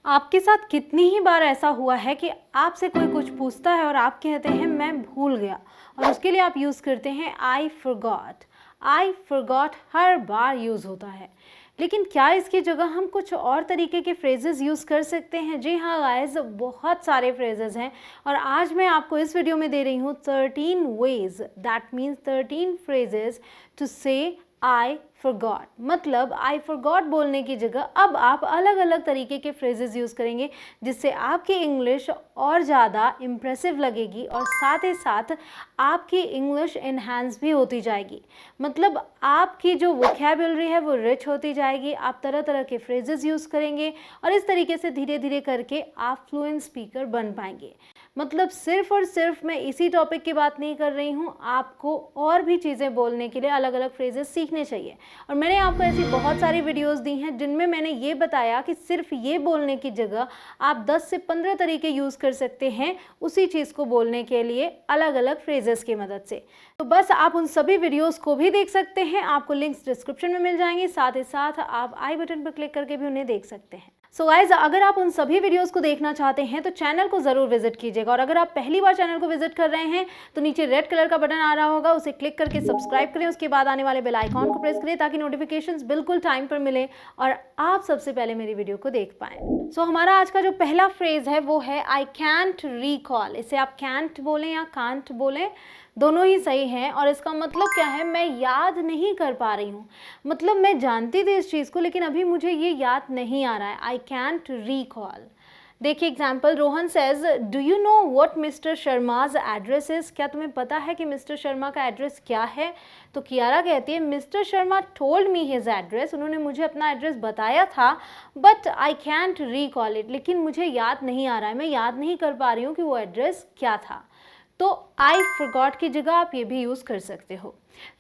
आपके साथ कितनी ही बार ऐसा हुआ है कि आपसे कोई कुछ पूछता है और आप कहते हैं मैं भूल गया, और उसके लिए आप यूज़ करते हैं I forgot. I forgot her bar use होता है, लेकिन क्या इसकी जगह हम कुछ और तरीके के फ्रेजेस यूज़ कर सकते हैं? जी हाँ गाइस, बहुत सारे फ्रेजेस हैं और आज मैं आपको इस वीडियो में दे रही हूँ 13 ways, that means 13 phrases to say I forgot. मतलब आई फॉरगॉट बोलने की जगह अब आप अलग अलग तरीके के फ्रेजेस यूज़ करेंगे, जिससे आपकी इंग्लिश और ज़्यादा इम्प्रेसिव लगेगी और साथ ही साथ आपकी इंग्लिश इन्हांस भी होती जाएगी। मतलब आपकी जो वोकैबुलरी है वो रिच होती जाएगी, आप तरह तरह के फ्रेजेस यूज़ करेंगे और इस तरीके से धीरे धीरे करके आप फ्लुएंट स्पीकर बन पाएंगे। मतलब सिर्फ और सिर्फ मैं इसी टॉपिक की बात नहीं कर रही हूँ, आपको और भी चीज़ें बोलने के लिए अलग अलग फ्रेजेस सीखने चाहिए। और मैंने आपको ऐसी बहुत सारी वीडियोस दी हैं जिनमें मैंने ये बताया कि सिर्फ ये बोलने की जगह आप 10 से 15 तरीके यूज़ कर सकते हैं उसी चीज़ को बोलने के लिए अलग अलग फ्रेजेस की मदद से। तो बस आप उन सभी वीडियोस को भी देख सकते हैं, आपको लिंक्स डिस्क्रिप्शन में मिल जाएंगे, साथ ही साथ आप आई बटन पर क्लिक करके भी उन्हें देख सकते हैं। सो गाइज, अगर आप उन सभी वीडियोस को देखना चाहते हैं तो चैनल को ज़रूर विजिट कीजिएगा, और अगर आप पहली बार चैनल को विजिट कर रहे हैं तो नीचे रेड कलर का बटन आ रहा होगा, उसे क्लिक करके सब्सक्राइब करें, उसके बाद आने वाले बेल आइकॉन को प्रेस करें ताकि नोटिफिकेशंस बिल्कुल टाइम पर मिले और आप सबसे पहले मेरी वीडियो को देख पाएं। सो हमारा आज का जो पहला फ्रेज है वो है आई कैंट रिकॉल। इसे आप कैंट बोलें या कांट बोलें, दोनों ही सही हैं, और इसका मतलब क्या है, मैं याद नहीं कर पा रही हूँ। मतलब मैं जानती थी इस चीज़ को लेकिन अभी मुझे ये याद नहीं आ रहा है। I can't recall. देखिए example, Rohan says do you know what mister Sharma's address is. क्या तुम्हें पता है कि मिस्टर शर्मा का एड्रेस क्या है? तो कियारा कहती है mister Sharma told me his address, उन्होंने मुझे अपना एड्रेस बताया था, but I can't recall it, लेकिन मुझे याद नहीं आ रहा है, मैं याद नहीं कर पा रही हूँ कि वो एड्रेस क्या था। तो आई फॉरगॉट की जगह आप ये भी यूज़ कर सकते हो।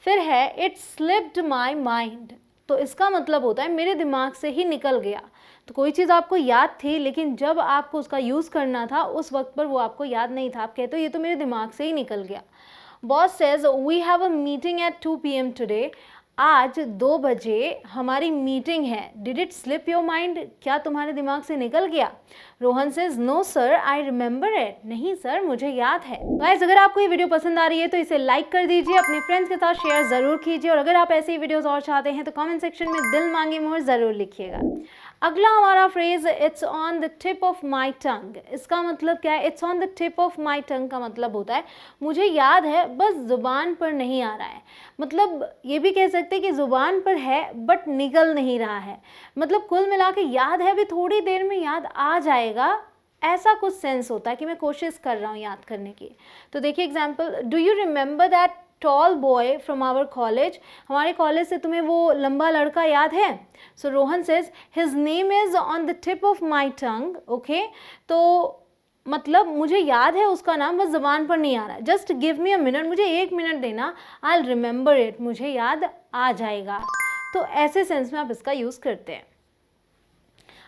फिर है इट स्लिप्ड माई माइंड। तो इसका मतलब होता है मेरे दिमाग से ही निकल गया। तो कोई चीज़ आपको याद थी लेकिन जब आपको उसका यूज़ करना था उस वक्त पर वो आपको याद नहीं था, आप कहते हो ये तो मेरे दिमाग से ही निकल गया। Boss says we have a meeting at 2 PM today. आज 2 बजे हमारी मीटिंग है। Did it slip your mind. क्या तुम्हारे दिमाग से निकल गया? Rohan says no sir I remember it. नहीं सर, मुझे याद है। गाइस, अगर आपको ये वीडियो पसंद आ रही है तो इसे लाइक कर दीजिए, अपने फ्रेंड्स के साथ शेयर ज़रूर कीजिए, और अगर आप ऐसे ही वीडियोस और चाहते हैं तो कमेंट सेक्शन में दिल मांगे मोर ज़रूर लिखिएगा। अगला हमारा phrase it's on the tip of my tongue. इसका मतलब क्या है? It's on the tip of my tongue का मतलब होता है मुझे याद है बस ज़ुबान पर नहीं आ रहा है। मतलब ये भी कह सकते हैं कि ज़ुबान पर है बट निकल नहीं रहा है। मतलब कुल मिला के याद है, अभी थोड़ी देर में याद आ जाएगा, ऐसा कुछ सेंस होता है कि मैं कोशिश कर रहा हूँ याद करने की। तो देखिए example, do you remember that tall boy from our college. हमारे कॉलेज से तुम्हें वो लंबा लड़का याद है? So Rohan says his name is on the tip of my tongue. Okay, तो मतलब मुझे याद है उसका नाम, बस ज़बान पर नहीं आ रहा है। Just give me a minute, मुझे 1 मिनट देना, आई विल रिमेंबर इट, मुझे याद आ जाएगा। तो ऐसे सेंस में आप इसका यूज़ करते हैं।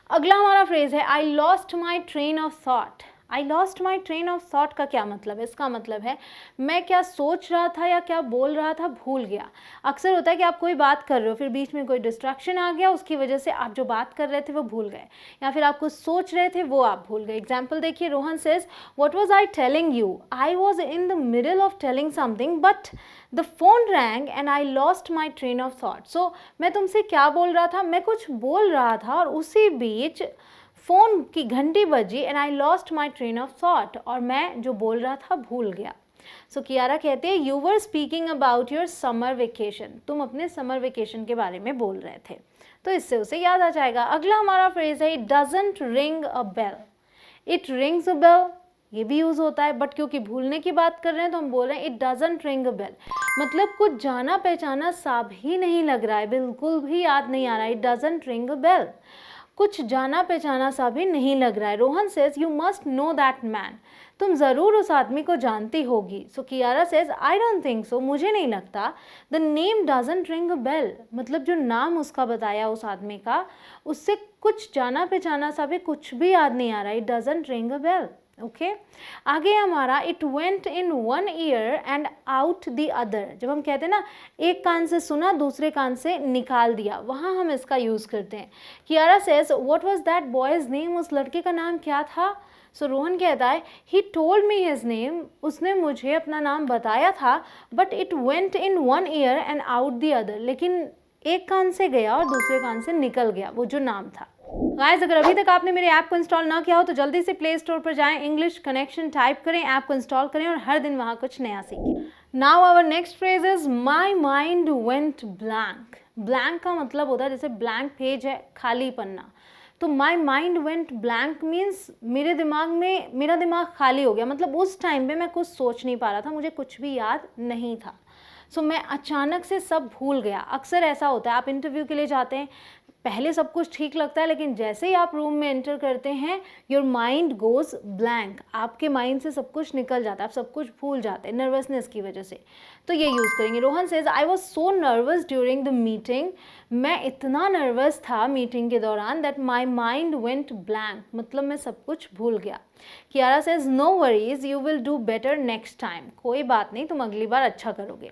अगला हमारा फ्रेज है आई lost my train of thought. I lost my train of thought का क्या मतलब है? इसका मतलब है मैं क्या सोच रहा था या क्या बोल रहा था भूल गया। अक्सर होता है कि आप कोई बात कर रहे हो, फिर बीच में कोई डिस्ट्रैक्शन आ गया, उसकी वजह से आप जो बात कर रहे थे वो भूल गए, या फिर आप कुछ सोच रहे थे वो आप भूल गए। एग्जाम्पल देखिए, Rohan says what was I telling you. I was in the middle of telling something but the phone rang and I lost my train of thought. So मैं तुमसे क्या बोल रहा था, मैं कुछ बोल रहा था और उसी बीच फ़ोन की घंटी बजी and I lost my train of thought, और मैं जो बोल रहा था भूल गया। सो कियारा कहते हैं you were speaking about your summer vacation. तुम अपने समर वेकेशन के बारे में बोल रहे थे, तो इससे उसे याद आ जाएगा। अगला हमारा फ्रेज है it doesn't ring a bell. It rings a bell, ये भी यूज़ होता है, बट क्योंकि भूलने की बात कर रहे हैं तो हम बोल रहे हैं it doesn't ring a bell. मतलब कुछ जाना पहचाना सा भी नहीं लग रहा है, बिल्कुल भी याद नहीं आ रहा है। It doesn't ring a bell, कुछ जाना पहचाना सा भी नहीं लग रहा है। Rohan says you must know that man. तुम ज़रूर उस आदमी को जानती होगी। So Kiara says I don't think so, मुझे नहीं लगता। The name doesn't ring a bell, मतलब जो नाम उसका बताया उस आदमी का, उससे कुछ जाना पहचाना सा भी कुछ भी याद नहीं आ रहा है। It doesn't ring a bell. Okay आगे हमारा it went in one ear and out the other. जब हम कहते हैं ना एक कान से सुना दूसरे कान से निकाल दिया, वहाँ हम इसका यूज़ करते हैं। Kiara says what was that boys name, उस लड़के का नाम क्या था। सो रोहन कहता है he told me his name, उसने मुझे अपना नाम बताया था, but it went in one ear and out the other, लेकिन एक कान से गया और दूसरे कान से निकल गया वो जो नाम था। गाइस अगर अभी तक आपने मेरे ऐप को इंस्टॉल ना किया हो तो जल्दी से प्ले स्टोर पर जाएं, इंग्लिश कनेक्शन टाइप करें, ऐप को इंस्टॉल करें और हर दिन वहाँ कुछ नया सीखें। Now our next phrase is my mind went blank. Blank का मतलब होता है जैसे ब्लैंक पेज है, खाली पन्ना। तो माई माइंड वेंट ब्लैंक मीन्स मेरे दिमाग में मेरा दिमाग खाली हो गया, मतलब उस टाइम पे मैं कुछ सोच नहीं पा रहा था, मुझे कुछ भी याद नहीं था। सो मैं अचानक से सब भूल गया। अक्सर ऐसा होता है, आप इंटरव्यू के लिए जाते हैं, पहले सब कुछ ठीक लगता है, लेकिन जैसे ही आप रूम में एंटर करते हैं योर माइंड गोज़ ब्लैंक, आपके माइंड से सब कुछ निकल जाता है, आप सब कुछ भूल जाते हैं नर्वसनेस की वजह से। तो ये यूज़ करेंगे। Rohan says I was so nervous during the meeting, मैं इतना नर्वस था मीटिंग के दौरान that my mind went blank, मतलब मैं सब कुछ भूल गया। Kiara says no worries you will do better next time, कोई बात नहीं, तुम अगली बार अच्छा करोगे।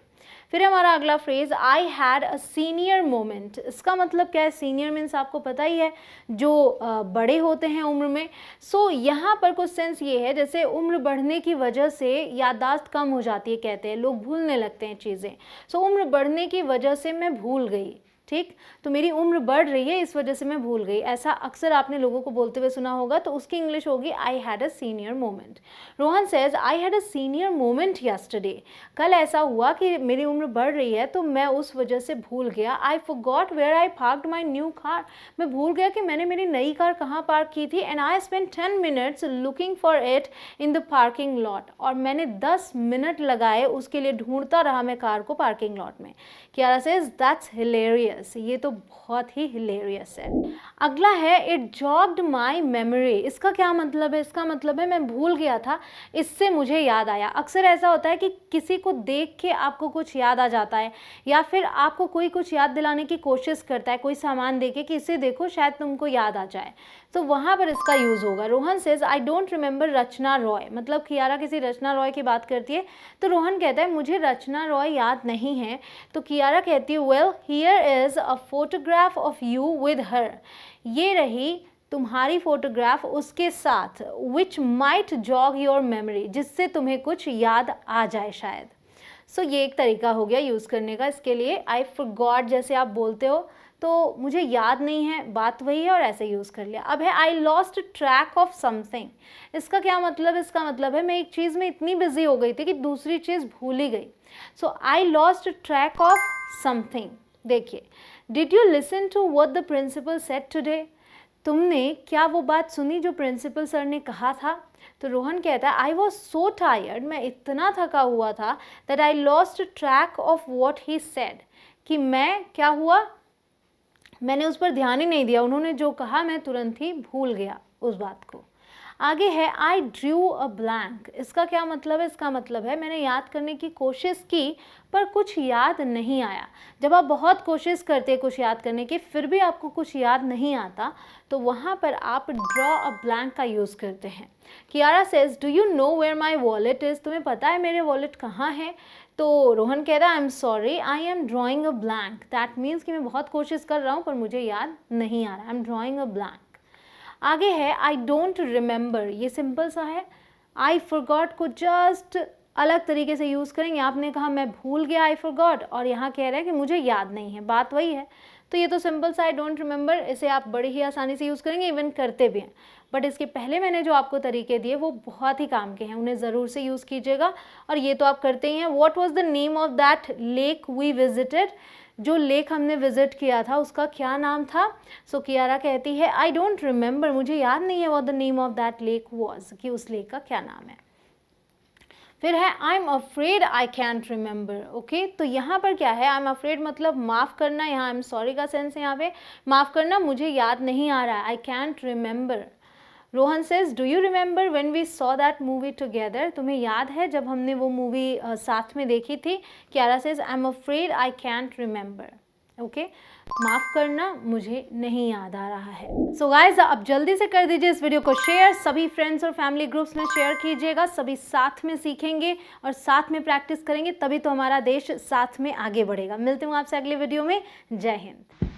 फिर हमारा अगला phrase I had a senior moment. इसका मतलब क्या है? सीनियर मीन्स आपको पता ही है जो बड़े होते हैं उम्र में। सो यहाँ पर कुछ सेंस ये है जैसे उम्र बढ़ने की वजह से याददाश्त कम हो जाती है, कहते हैं लोग भूलने लगते हैं चीज़ें। सो उम्र बढ़ने की वजह से मैं भूल गई, ठीक, तो मेरी उम्र बढ़ रही है इस वजह से मैं भूल गई, ऐसा अक्सर आपने लोगों को बोलते हुए सुना होगा, तो उसकी इंग्लिश होगी I had a senior moment. Rohan says I had a senior moment yesterday, कल ऐसा हुआ कि मेरी उम्र बढ़ रही है तो मैं उस वजह से भूल गया। I forgot where I parked my new car, मैं भूल गया कि मैंने मेरी नई कार कहाँ पार्क की थी। And I spend 10 minutes looking for it in the parking lot, और मैंने 10 मिनट लगाए उसके लिए, ढूंढता रहा मैं कार को पार्किंग लॉट में। कियारा सेज दैट्स हिलेरियस, ये तो बहुत ही हिलेरियस है। अगला है इट जॉग्ड माई मेमोरी। इसका क्या मतलब है? इसका मतलब है मैं भूल गया था, इससे मुझे याद आया। अक्सर ऐसा होता है कि किसी को देख के आपको कुछ याद आ जाता है, या फिर आपको कोई कुछ याद दिलाने की कोशिश करता है, कोई सामान देके कि इसे देखो शायद तुमको याद आ जाए, तो वहाँ पर इसका यूज़ होगा। Rohan says I don't remember Rachna Roy, मतलब कियारा किसी रचना रॉय की बात करती है तो रोहन कहता है मुझे रचना रॉय याद नहीं है, तो कियारा कहती है well here is a photograph of you with her, ये रही तुम्हारी फोटोग्राफ उसके साथ, which might jog your memory, जिससे तुम्हें कुछ याद आ जाए शायद। सो ये एक तरीका हो गया यूज़ करने का इसके लिए। आई फॉरगॉट जैसे आप बोलते हो तो मुझे याद नहीं है, बात वही है और ऐसे यूज़ कर लिया। अब है आई लॉस्ट ट्रैक ऑफ समथिंग। इसका क्या मतलब? इसका मतलब है मैं एक चीज़ में इतनी बिजी हो गई थी कि दूसरी चीज़ भूल ही गई। So I lost track of something. देखिए, did you listen to what the principal said today, तुमने क्या वो बात सुनी जो प्रिंसिपल सर ने कहा था? तो रोहन कहता है आई वॉज सो टायर्ड, मैं इतना थका हुआ था that I lost track of what he said, कि मैं क्या हुआ, मैंने उस पर ध्यान ही नहीं दिया, उन्होंने जो कहा मैं तुरंत ही भूल गया उस बात को। आगे है आई ड्रू अ ब्लैंक। इसका क्या मतलब है? इसका मतलब है मैंने याद करने की कोशिश की पर कुछ याद नहीं आया। जब आप बहुत कोशिश करते हैं कुछ याद करने की फिर भी आपको कुछ याद नहीं आता तो वहाँ पर आप ड्रॉ अ ब्लैंक का यूज़ करते हैं। Kiara says do you know where my wallet is, तुम्हें पता है मेरे वॉलेट कहाँ है? तो रोहन कह रहा है I am sorry I am drawing a blank, that means कि मैं बहुत कोशिश कर रहा हूँ पर मुझे याद नहीं आ रहा, I am drawing a blank. आगे है आई डोंट रिमेंबर, ये सिंपल सा है। आई फॉरगॉट को जस्ट अलग तरीके से यूज़ करेंगे। आपने कहा मैं भूल गया आई फॉरगॉट, और यहाँ कह रहे हैं कि मुझे याद नहीं है, बात वही है। तो ये तो सिंपल सा आई डोंट रिमेंबर, इसे आप बड़ी ही आसानी से यूज़ करेंगे, इवन करते भी हैं। बट इसके पहले मैंने जो आपको तरीके दिए वो बहुत ही काम के हैं, उन्हें ज़रूर से यूज़ कीजिएगा, और ये तो आप करते ही हैं। What was the name of that lake we visited, जो लेक हमने विजिट किया था उसका क्या नाम था? सो कियारा कहती है आई डोंट रिमेंबर, मुझे याद नहीं है what the name of that lake was, कि उस लेक का क्या नाम है। फिर है I am afraid I can't remember. Okay, तो यहाँ पर क्या है? आई एम अफ्रेड मतलब माफ़ करना, यहाँ आई एम सॉरी का सेंस है, यहाँ पे माफ़ करना, मुझे याद नहीं आ रहा है, I can't remember. Rohan says do you remember when we saw that movie together, तुम्हें याद है जब हमने वो मूवी साथ में देखी थी? Kiara says I am afraid I can't remember. Okay, माफ़ करना मुझे नहीं याद आ रहा है। सो गाइज, अब जल्दी से कर दीजिए इस वीडियो को शेयर, सभी फ्रेंड्स और फैमिली ग्रुप्स में शेयर कीजिएगा। सभी साथ में सीखेंगे और साथ में प्रैक्टिस करेंगे, तभी तो हमारा देश साथ में आगे बढ़ेगा। मिलती हूँ आपसे अगले वीडियो में। जय हिंद।